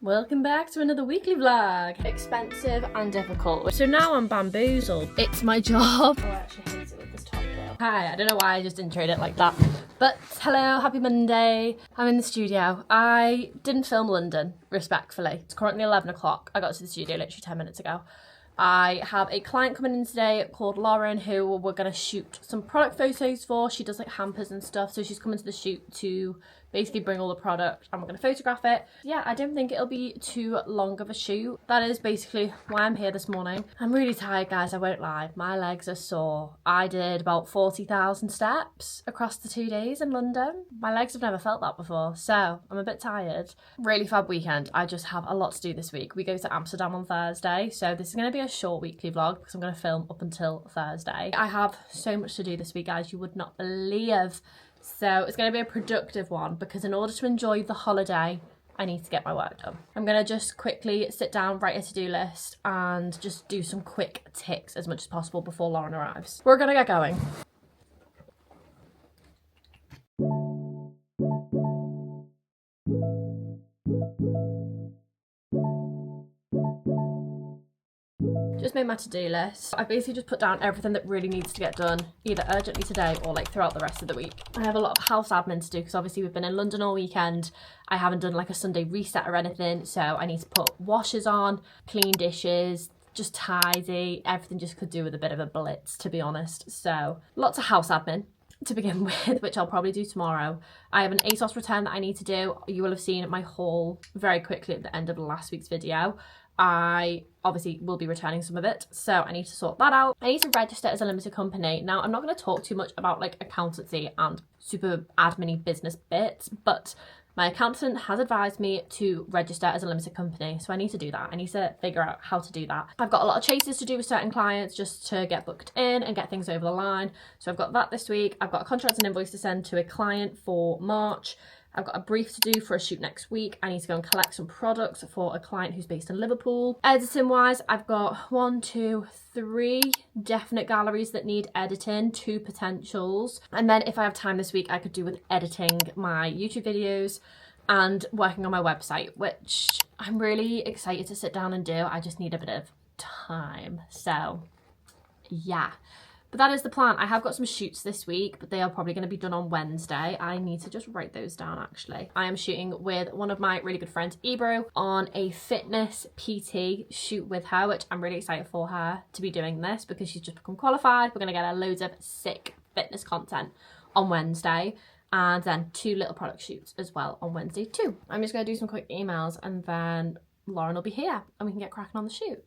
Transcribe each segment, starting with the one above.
Welcome back to another weekly vlog. Expensive and difficult. So now I'm bamboozled. It's my job. Oh, I actually hate it with this top though. Hi, I don't know why I just introed it like that. But hello, happy Monday. I'm in the studio. I didn't film London, respectfully. It's currently 11 o'clock. I got to the studio literally 10 minutes ago. I have a client coming in today called Lauren who we're going to shoot some product photos for. She does like hampers and stuff, so she's coming to the shoot to basically bring all the product and we're going to photograph it. Yeah, I don't think it'll be too long of a shoot. That is basically why I'm here this morning. I'm really tired, guys, I won't lie. My legs are sore. I did about 40,000 steps across the 2 days in London. My legs have never felt that before, so I'm a bit tired. Really fab weekend. I just have a lot to do this week. We go to Amsterdam on Thursday, so this is going to be a short weekly vlog because I'm going to film up until Thursday. I have so much to do this week, guys, you would not believe. So it's going to be a productive one because in order to enjoy the holiday, I need to get my work done. I'm going to just quickly sit down, write a to-do list and just do some quick ticks as much as possible before Lauren arrives. We're going to get going. Just made my to-do list. I basically just put down everything that really needs to get done, either urgently today or like throughout the rest of the week. I have a lot of house admin to do because obviously we've been in London all weekend. I haven't done like a Sunday reset or anything, so I need to put washers on, clean dishes, just tidy. Everything just could do with a bit of a blitz, to be honest. So lots of house admin to begin with, which I'll probably do tomorrow. I have an ASOS return that I need to do. You will have seen my haul very quickly at the end of last week's video. I obviously will be returning some of it, so I need to sort that out. I need to register as a limited company. Now, I'm not going to talk too much about like accountancy and super admin-y business bits, but my accountant has advised me to register as a limited company, so I need to do that. I need to figure out how to do that. I've got a lot of chases to do with certain clients just to get booked in and get things over the line. So I've got that this week. I've got a contract and invoice to send to a client for March. I've got a brief to do for a shoot next week. I need to go and collect some products for a client who's based in Liverpool. Editing wise, I've got 1, 2, 3 definite galleries that need editing, 2 potentials. And then if I have time this week, I could do with editing my YouTube videos and working on my website, which I'm really excited to sit down and do. I just need a bit of time. So yeah. But that is the plan. I have got some shoots this week, but they are probably going to be done on Wednesday. I need to just write those down, actually. I am shooting with one of my really good friends, Ebro, on a fitness PT shoot with her, which I'm really excited for her to be doing this because she's just become qualified. We're going to get her loads of sick fitness content on Wednesday. And then 2 little product shoots as well on Wednesday too. I'm just going to do some quick emails and then Lauren will be here and we can get cracking on the shoot.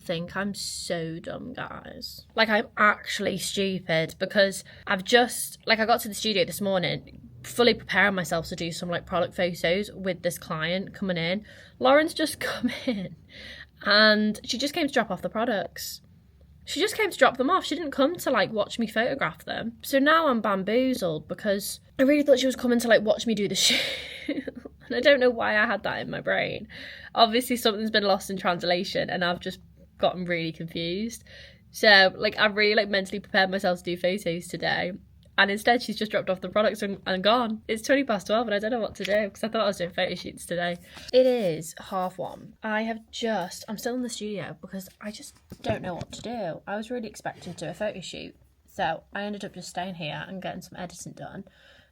Think I'm so dumb, guys. Like, I'm actually stupid because I got to the studio this morning fully preparing myself to do some like product photos with this client coming in. Lauren's just come in and she just came to drop off the products. She just came to drop them off. She didn't come to like watch me photograph them. So now I'm bamboozled because I really thought she was coming to like watch me do the shoot. And I don't know why I had that in my brain. Obviously something's been lost in translation and I've just gotten really confused. So like I've really like mentally prepared myself to do photos today and instead she's just dropped off the products and gone. It's 12:20 and I don't know what to do because I thought I was doing photo shoots today. It is 1:30. I'm still in the studio because I just don't know what to do. I was really expecting to do a photo shoot, so I ended up just staying here and getting some editing done.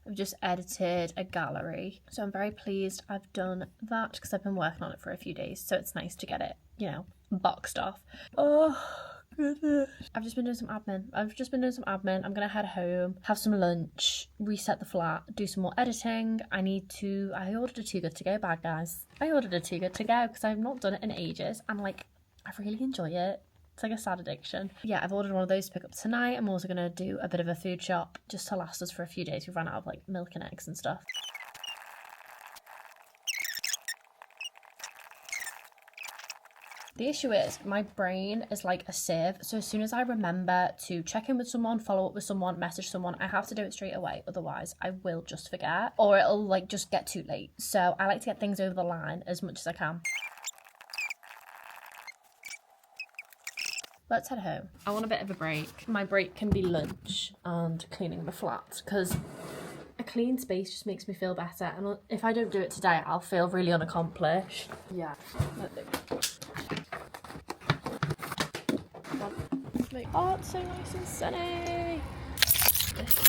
I've just edited a gallery, so I'm very pleased I've done that because I've been working on it for a few days, so it's nice to get it, you know, boxed off. Oh goodness. I've just been doing some admin. I'm gonna head home, have some lunch, reset the flat, do some more editing. I ordered a Too Good To Go bag, guys. I ordered a Too Good To Go because I've not done it in ages and like I really enjoy it. It's like a sad addiction. Yeah, I've ordered one of those to pick up tonight. I'm also gonna do a bit of a food shop just to last us for a few days. We've run out of like milk and eggs and stuff. The issue is my brain is like a sieve, so as soon as I remember to check in with someone, follow up with someone, message someone, I have to do it straight away, otherwise I will just forget or it'll like just get too late. So I like to get things over the line as much as I can. let's head home. I want a bit of a break. My break can be lunch and cleaning the flat, because a clean space just makes me feel better, and if I don't do it today, I'll feel really unaccomplished. Yeah. Oh, it's so nice and sunny.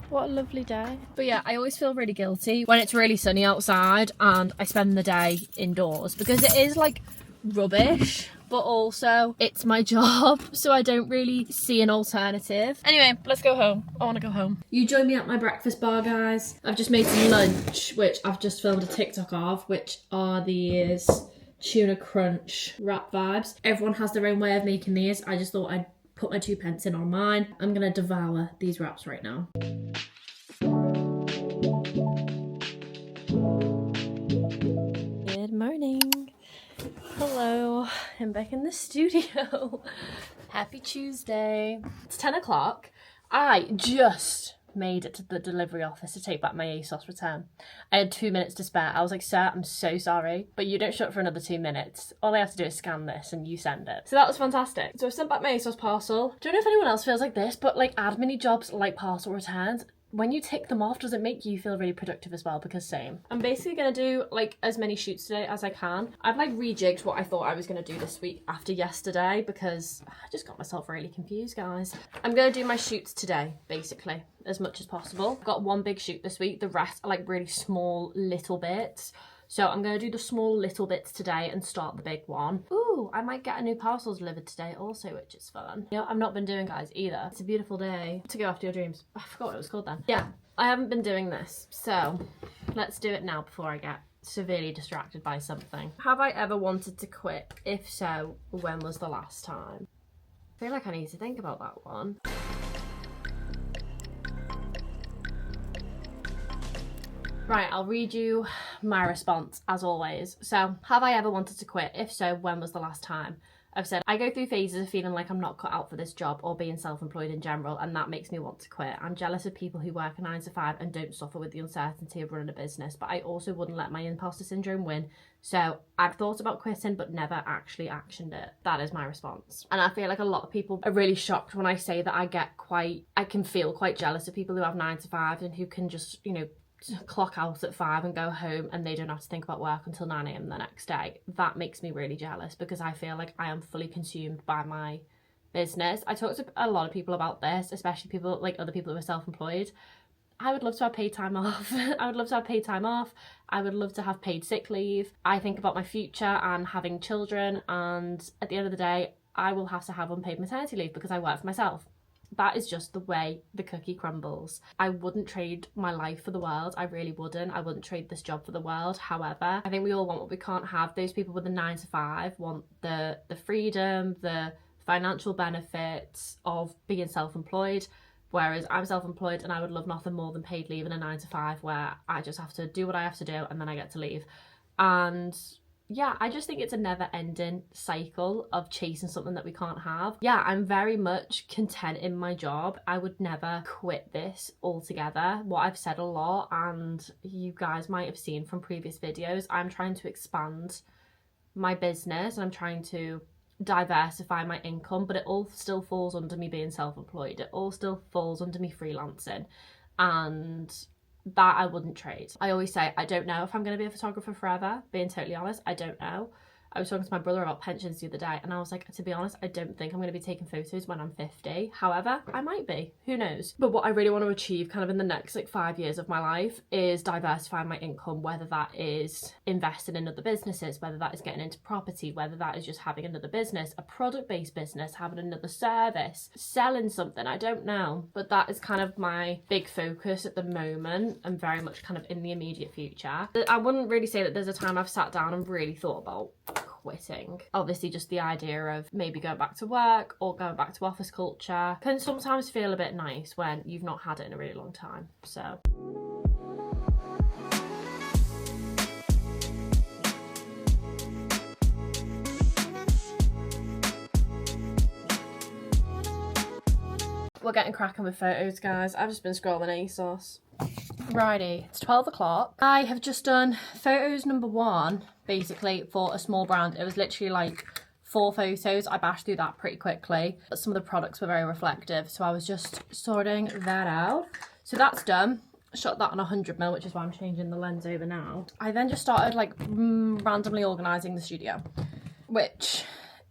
What a lovely day. But yeah, I always feel really guilty when it's really sunny outside and I spend the day indoors, because it is like rubbish, but also it's my job, so I don't really see an alternative. Anyway, let's go home. I want to go home. You join me at my breakfast bar, guys. I've just made some lunch, which I've just filmed a TikTok of, which are these tuna crunch wrap vibes. Everyone has their own way of making these. I just thought I'd put my 2 pence in on mine. I'm gonna devour these wraps right now. Good morning. Hello, I'm back in the studio. Happy Tuesday. It's 10 o'clock. I just made it to the delivery office to take back my ASOS return. I had 2 minutes to spare. I was like, sir, I'm so sorry, but you don't shut for another 2 minutes. All I have to do is scan this and you send it. So that was fantastic. So I sent back my ASOS parcel. Don't know if anyone else feels like this, but like admin jobs like parcel returns, when you tick them off, does it make you feel really productive as well? Because same. I'm basically gonna do like as many shoots today as I can. I've like rejigged what I thought I was gonna do this week after yesterday, because I just got myself really confused, guys. I'm gonna do my shoots today, basically, as much as possible. I've got one big shoot this week, the rest are like really small little bits. So I'm going to do the small little bits today and start the big one. Ooh, I might get a new parcel delivered today also, which is fun. You know, I've not been doing, guys, either. It's a beautiful day to go after your dreams. I forgot what it was called then. Yeah, I haven't been doing this. So let's do it now before I get severely distracted by something. Have I ever wanted to quit? If so, when was the last time? I feel like I need to think about that one. Right, I'll read you my response as always. So, have I ever wanted to quit? If so, when was the last time? I've said, I go through phases of feeling like I'm not cut out for this job or being self-employed in general, and that makes me want to quit. I'm jealous of people who work a 9 to 5 and don't suffer with the uncertainty of running a business, but I also wouldn't let my imposter syndrome win. So I've thought about quitting, but never actually actioned it. That is my response. And I feel like a lot of people are really shocked when I say that I can feel quite jealous of people who have 9 to 5 and who can just, you know, clock out at 5 and go home and they don't have to think about work until 9 a.m. the next day. That makes me really jealous, because I feel like I am fully consumed by my business. I talk to a lot of people about this, especially people like other people who are self-employed. I would love to have paid time off. I would love to have paid time off. I would love to have paid sick leave. I think about my future and having children, and at the end of the day, I will have to have unpaid maternity leave because I work for myself. That is just the way the cookie crumbles. I wouldn't trade my life for the world. I really wouldn't. I wouldn't trade this job for the world. However, I think we all want what we can't have. Those people with a 9 to 5 want the freedom, the financial benefits of being self-employed. Whereas I'm self-employed and I would love nothing more than paid leave in a 9 to 5 where I just have to do what I have to do and then I get to leave. And yeah, I just think it's a never-ending cycle of chasing something that we can't have. Yeah, I'm very much content in my job. I would never quit this altogether. What I've said a lot, and you guys might have seen from previous videos, I'm trying to expand my business and I'm trying to diversify my income, but it all still falls under me being self-employed. It all still falls under me freelancing, and that I wouldn't trade. I always say, I don't know if I'm going to be a photographer forever, being totally honest, I don't know. I was talking to my brother about pensions the other day and I was like, to be honest, I don't think I'm going to be taking photos when I'm 50. However, I might be, who knows? But what I really want to achieve kind of in the next like 5 years of my life is diversifying my income, whether that is investing in other businesses, whether that is getting into property, whether that is just having another business, a product-based business, having another service, selling something, I don't know. But that is kind of my big focus at the moment and very much kind of in the immediate future. I wouldn't really say that there's a time I've sat down and really thought about quitting. Obviously just the idea of maybe going back to work or going back to office culture can sometimes feel a bit nice when you've not had it in a really long time. So we're getting cracking with photos, guys. I've just been scrolling ASOS. Righty, it's 12 o'clock. I have just done photos number 1, basically, for a small brand. It was literally like 4 photos. I bashed through that pretty quickly. But some of the products were very reflective, so I was just sorting that out. So that's done. Shot that on 100mm, which is why I'm changing the lens over now. I then just started like randomly organising the studio, which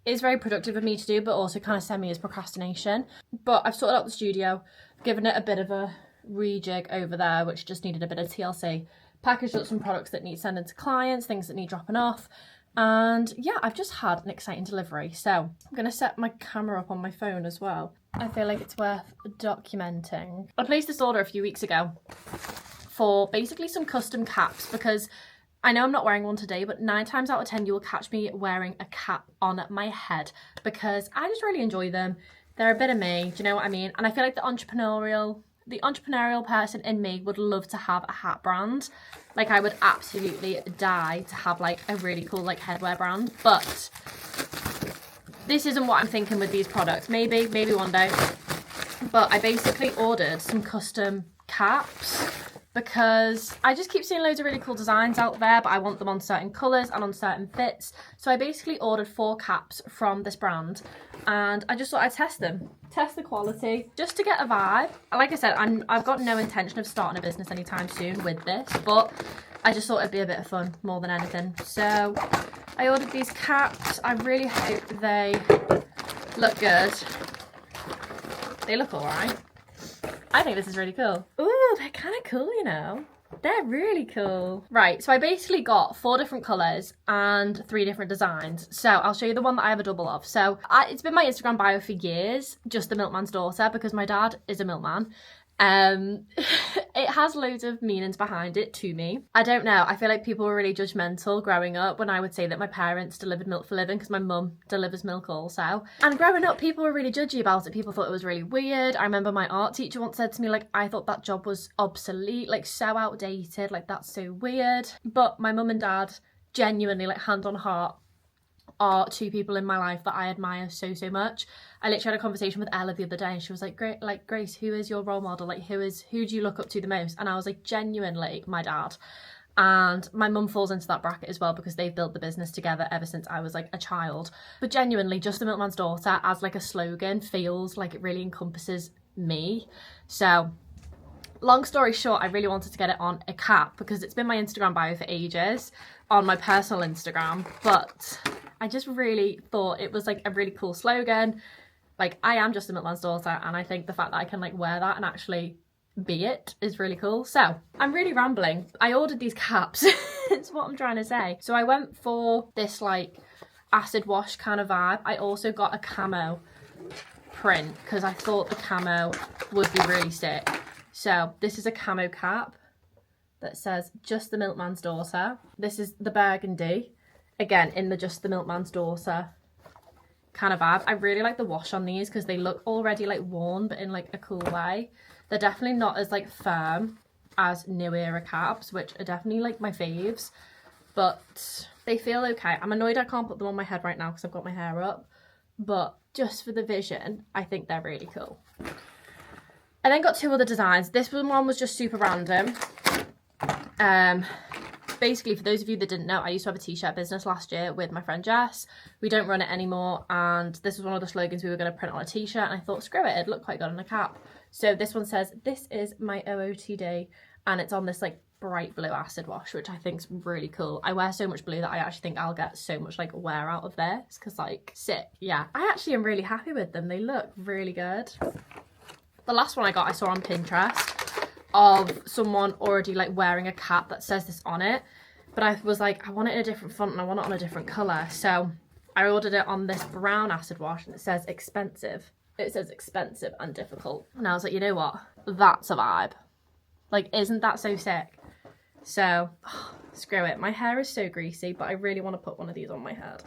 is very productive of me to do, but also kind of semi as procrastination. But I've sorted out the studio, given it a bit of a rejig over there, which just needed a bit of TLC, packaged up some products that need sending to clients, things that need dropping off, and yeah, I've just had an exciting delivery. So I'm going to set my camera up on my phone as well. I feel like it's worth documenting. I placed this order a few weeks ago for basically some custom caps, because I know I'm not wearing one today, but 9 times out of 10 you will catch me wearing a cap on my head because I just really enjoy them. They're a bit of me, do you know what I mean? And I feel like the entrepreneurial person in me would love to have a hat brand. Like, I would absolutely die to have like a really cool like headwear brand, but this isn't what I'm thinking with these products. Maybe one day. But I basically ordered some custom caps because I just keep seeing loads of really cool designs out there, but I want them on certain colours and on certain fits. So I basically ordered 4 caps from this brand, and I just thought I'd test them, test the quality, just to get a vibe. Like I said, I've got no intention of starting a business anytime soon with this, but I just thought it'd be a bit of fun more than anything. So I ordered these caps. I really hope they look good. They look alright. I think this is really cool. Ooh, they're kind of cool, you know. They're really cool. Right, so I basically got 4 different colours and 3 different designs. So I'll show you the one that I have a double of. So it's been my Instagram bio for years, just the milkman's daughter, because my dad is a milkman. It has loads of meanings behind it to me. I don't know, I feel like people were really judgmental growing up when I would say that my parents delivered milk for a living, because my mum delivers milk also. And growing up, people were really judgy about it. People thought it was really weird. I remember my art teacher once said to me, like, I thought that job was obsolete, like so outdated, like that's so weird. But my mum and dad, genuinely, like hand on heart, are 2 people in my life that I admire so much. I literally had a conversation with Ella the other day, and she was like, Grace, who is your role model? Like, who do you look up to the most? And I was like, genuinely, my dad. And my mum falls into that bracket as well, because they've built the business together ever since I was like a child. But genuinely, just the milkman's daughter as like a slogan feels like it really encompasses me. So long story short, I really wanted to get it on a cap because it's been my Instagram bio for ages, on my personal Instagram, but I just really thought it was like a really cool slogan. Like, I am just a milkman's daughter, and I think the fact that I can like wear that and actually be it is really cool. So I'm really rambling. I ordered these caps. It's what I'm trying to say. So I went for this like acid wash kind of vibe. I also got a camo print because I thought the camo would be really sick. So this is a camo cap that says just the milkman's daughter. This is the burgundy, again in the just the milkman's daughter kind of vibe. I really like the wash on these because they look already like worn, but in like a cool way. They're definitely not as like firm as new era caps, which are definitely like my faves, but they feel okay. I'm annoyed I can't put them on my head right now because I've got my hair up, but just for the vision, I think they're really cool. I then got 2 other designs. This one was just super random. Basically, for those of you that didn't know, I used to have a t-shirt business last year with my friend Jess. We don't run it anymore, and this was one of the slogans we were going to print on a t-shirt, and I thought, screw it, it'd look quite good on a cap. So this one says, this is my OOTD, and it's on this like bright blue acid wash, which I think is really cool. I wear so much blue that I actually think I'll get so much like wear out of this, because like, sick. Yeah, I actually am really happy with them. They look really good. The last one I got, I saw on Pinterest of someone already like wearing a cap that says this on it, but I was like, I want it in a different font and I want it on a different colour, so I ordered it on this brown acid wash, and it says expensive. It says expensive and difficult, and I was like, you know what, that's a vibe. Like, isn't that so sick? So screw it, my hair is so greasy, but I really want to put one of these on my head.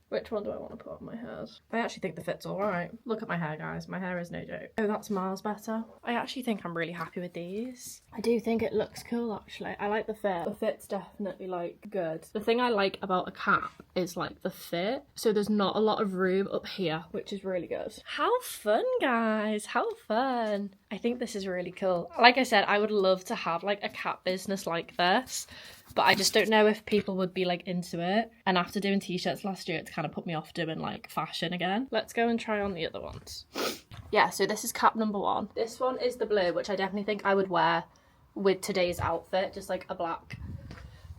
Which one do I want to put on my head? I actually think the fit's alright. Look at my hair, guys. My hair is no joke. Oh, that's miles better. I actually think I'm really happy with these. I do think it looks cool, actually. I like the fit. The fit's definitely, like, good. The thing I like about a cap is, like, the fit. So there's not a lot of room up here, which is really good. How fun, guys. How fun. I think this is really cool. Like I said, I would love to have like a cat business like this, but I just don't know if people would be like into it. And after doing t-shirts last year, it's kind of put me off doing like fashion again. Let's go and try on the other ones. Yeah, so this is cap number 1. This one is the blue, which I definitely think I would wear with today's outfit, just like a black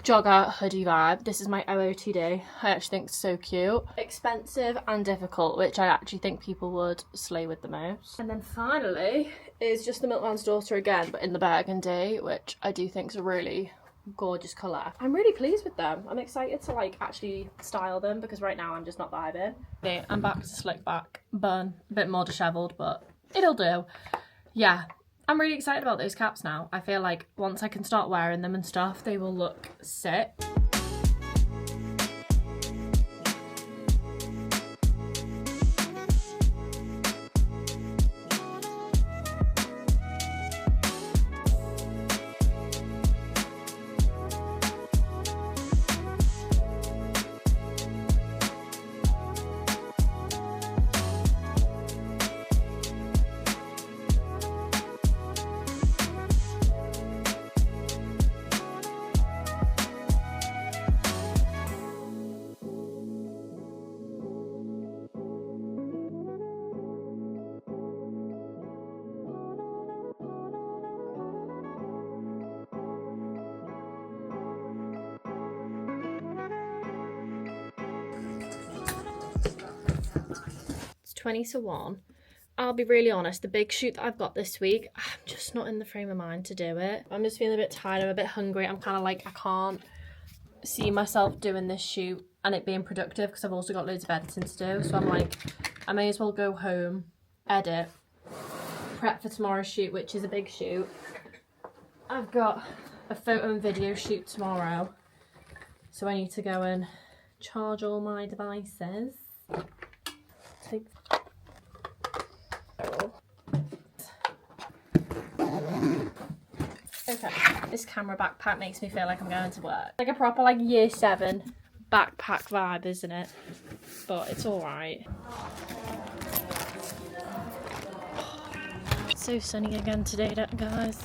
jogger hoodie vibe. This is my OOTD. I actually think it's so cute. Expensive and difficult, which I actually think people would slay with the most. And then finally is just the Milkman's Daughter again, but in the burgundy, which I do think is a really gorgeous colour. I'm really pleased with them. I'm excited to like actually style them because right now I'm just not vibing. Okay, I'm back to slick back bun. A bit more dishevelled, but it'll do. Yeah. I'm really excited about those caps now. I feel like once I can start wearing them and stuff, they will look sick. It's 20 to 1. I'll be really honest, the big shoot that I've got this week, I'm just not in the frame of mind to do it. I'm just feeling a bit tired, I'm a bit hungry. I'm kind of like, I can't see myself doing this shoot and it being productive because I've also got loads of editing to do. So I'm like, I may as well go home, edit, prep for tomorrow's shoot, which is a big shoot. I've got a photo and video shoot tomorrow. So I need to go and charge all my devices. Take okay, this camera backpack makes me feel like I'm going to work. Like a proper like year 7 backpack vibe, isn't it? But it's alright. It's so sunny again today, guys.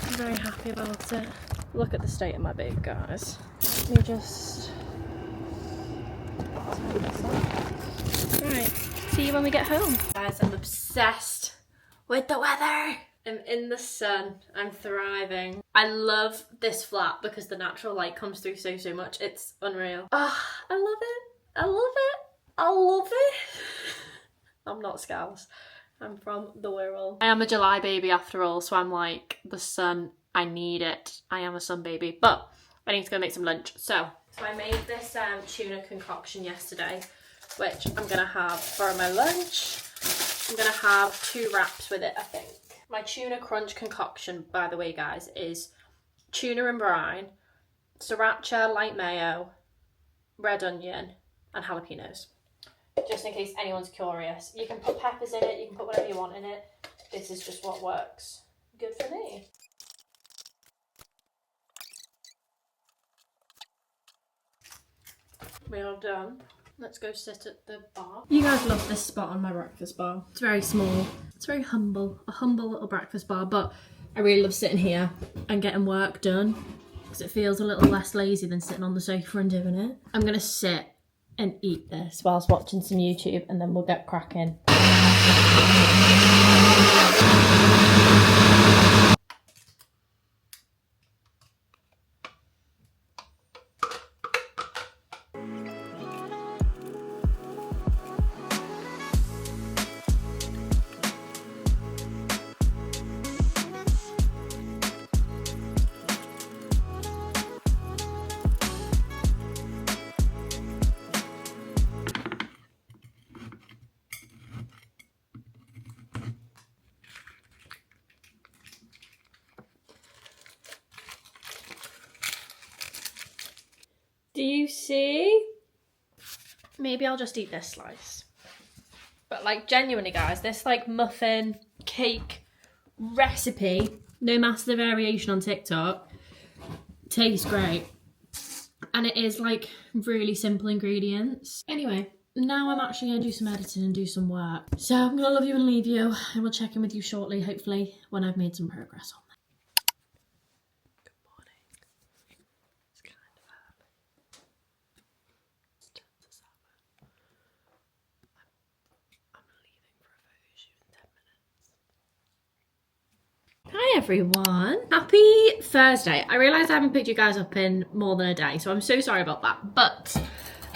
I'm very happy about it. Look at the state of my bag, guys. Let me just turn this off. Right, see you when we get home. Guys, I'm obsessed with the weather. I'm in the sun. I'm thriving. I love this flat because the natural light comes through so much. It's unreal. Ah, I love it. I love it. I love it. I'm not Scouse. I'm from the Wirral. I am a July baby after all, so I'm like, the sun, I need it. I am a sun baby, but I need to go make some lunch. So I made this tuna concoction yesterday, which I'm gonna have for my lunch. I'm gonna have 2 wraps with it, I think. My tuna crunch concoction, by the way, guys, is tuna and brine, sriracha, light mayo, red onion, and jalapenos. Just in case anyone's curious. You can put peppers in it, you can put whatever you want in it. This is just what works good for me. We are done. Let's go sit at the bar. You guys love this spot on my breakfast bar. It's very small. It's very humble. A humble little breakfast bar, but I really love sitting here and getting work done because it feels a little less lazy than sitting on the sofa and doing it. I'm gonna sit and eat this whilst watching some YouTube and then we'll get cracking. Do you see? Maybe I'll just eat this slice. But like genuinely guys, this like muffin cake recipe, no massive variation on TikTok, tastes great. And it is like really simple ingredients. Anyway, now I'm actually going to do some editing and do some work. So I'm going to love you and leave you. I will check in with you shortly, hopefully, when I've made some progress on that. Good morning. It's kind of early. It's 10 to 7. I'm leaving for a photo shoot in 10 minutes. Hi everyone. Happy Thursday. I realise I haven't picked you guys up in more than a day, so I'm so sorry about that. But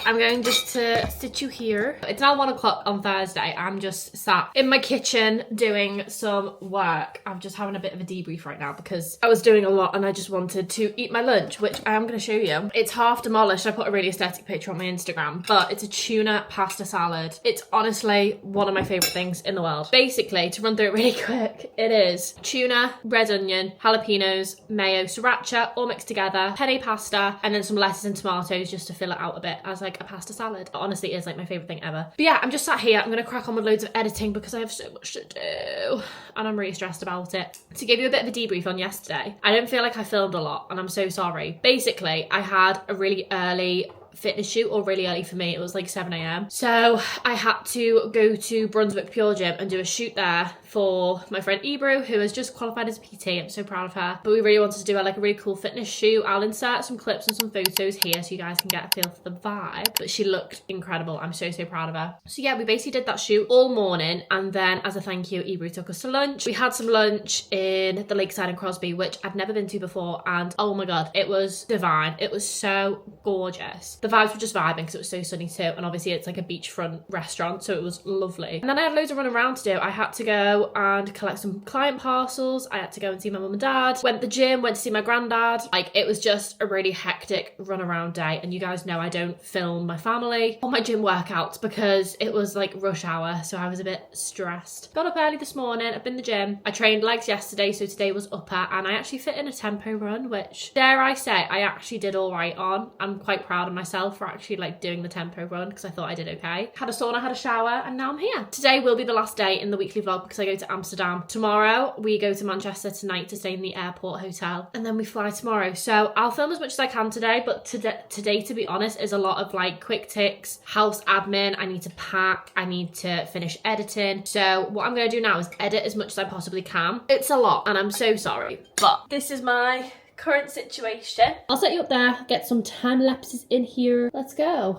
I'm going just to sit you here. It's now 1 o'clock on Thursday. I'm just sat in my kitchen doing some work. I'm just having a bit of a debrief right now because I was doing a lot and I just wanted to eat my lunch, which I am going to show you. It's half demolished. I put a really aesthetic picture on my Instagram, but it's a tuna pasta salad. It's honestly one of my favourite things in the world. Basically, to run through it really quick, it is tuna, red onion, jalapenos, mayo, sriracha, all mixed together, penne pasta, and then some lettuce and tomatoes just to fill it out a bit as like a pasta salad. It honestly is like my favourite thing ever. But yeah, I'm just sat here. I'm going to crack on with loads of editing because I have so much to do and I'm really stressed about it. To give you a bit of a debrief on yesterday, I don't feel like I filmed a lot and I'm so sorry. Basically, I had a really early fitness shoot, or really early for me. It was like 7 a.m. So I had to go to Brunswick Pure Gym and do a shoot there for my friend Ebru, who has just qualified as a PT. I'm so proud of her. But we really wanted to do like a really cool fitness shoot. I'll insert some clips and some photos here so you guys can get a feel for the vibe. But she looked incredible. I'm so proud of her. So yeah, we basically did that shoot all morning, and then as a thank you, Ebru took us to lunch. We had some lunch in the Lakeside in Crosby, which I'd never been to before, and oh my god, it was divine. It was so gorgeous. The vibes were just vibing because it was so sunny too, and obviously it's like a beachfront restaurant, so it was lovely. And then I had loads of running around to do. I had to go and collect some client parcels. I had to go and see my mum and dad. Went to the gym, went to see my granddad. Like, it was just a really hectic run around day, and you guys know I don't film my family or my gym workouts because it was like rush hour, so I was a bit stressed. Got up early this morning. I've been to the gym. I trained legs yesterday, so today was upper, and I actually fit in a tempo run, which, dare I say, I actually did all right on. I'm quite proud of myself for actually like doing the tempo run because I thought I did okay. Had a sauna, had a shower, and now I'm here. Today will be the last day in the weekly vlog because I go to Amsterdam tomorrow. We go to Manchester tonight to stay in the airport hotel, and then we fly tomorrow. So I'll film as much as I can today, but today, to be honest, is a lot of like quick ticks, house admin. I need to pack, I need to finish editing. So what I'm going to do now is edit as much as I possibly can. It's a lot and I'm so sorry, but this is my current situation. I'll set you up there, get some time lapses in here. Let's go.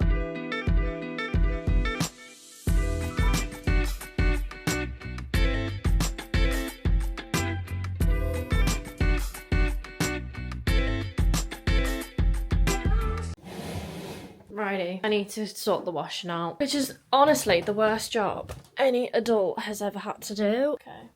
Righty, I need to sort the washing out, which is honestly the worst job any adult has ever had to do. Okay.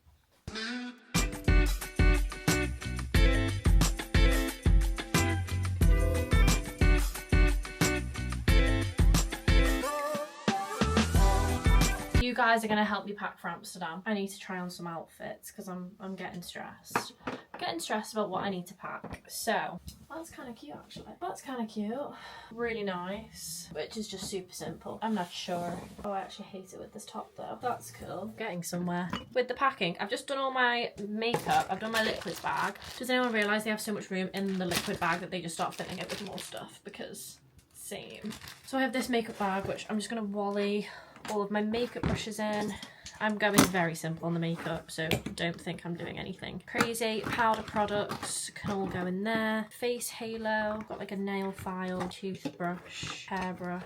You guys are going to help me pack for Amsterdam. I need to try on some outfits because I'm getting stressed. Getting stressed about what I need to pack. So that's kind of cute actually. That's kind of cute. Really nice. Which is just super simple. I'm not sure. Oh, I actually hate it with this top though. That's cool. Getting somewhere. With the packing, I've just done all my makeup. I've done my liquids bag. Does anyone realise they have so much room in the liquid bag that they just start filling it with more stuff? Because same. So I have this makeup bag which I'm just going to wally all of my makeup brushes in. I'm going very simple on the makeup, so don't think I'm doing anything crazy. Powder products can all go in there. Face halo, got like a nail file, toothbrush, hairbrush,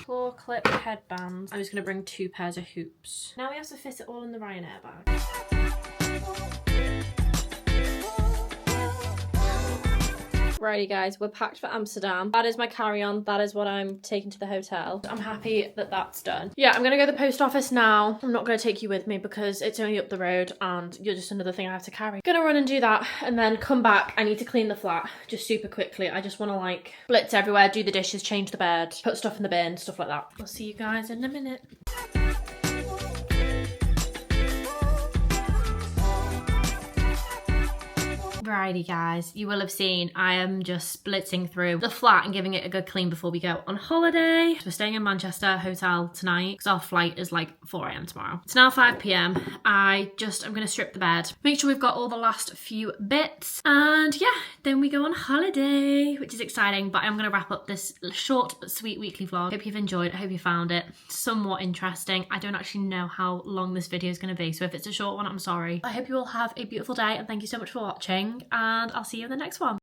claw clip, headbands. I'm just going to bring 2 pairs of hoops. Now we have to fit it all in the Ryanair bag. Righty guys, we're packed for Amsterdam. That is my carry-on. That is what I'm taking to the hotel. I'm happy that that's done. Yeah, I'm gonna go to the post office now. I'm not gonna take you with me because it's only up the road and you're just another thing I have to carry. Gonna run and do that and then come back. I need to clean the flat just super quickly. I just want to like blitz everywhere, do the dishes, change the bed, put stuff in the bin, stuff like that. I'll see you guys in a minute. Alrighty guys, you will have seen I am just blitzing through the flat and giving it a good clean before we go on holiday. We're staying in Manchester hotel tonight because our flight is like 4 AM tomorrow. It's now 5 PM. I'm gonna strip the bed, make sure we've got all the last few bits, and yeah, then we go on holiday, which is exciting. But I'm gonna wrap up this short but sweet weekly vlog. Hope you've enjoyed. I hope you found it somewhat interesting. I don't actually know how long this video is gonna be, so if it's a short one, I'm sorry. I hope you all have a beautiful day, and thank you so much for watching, and I'll see you in the next one.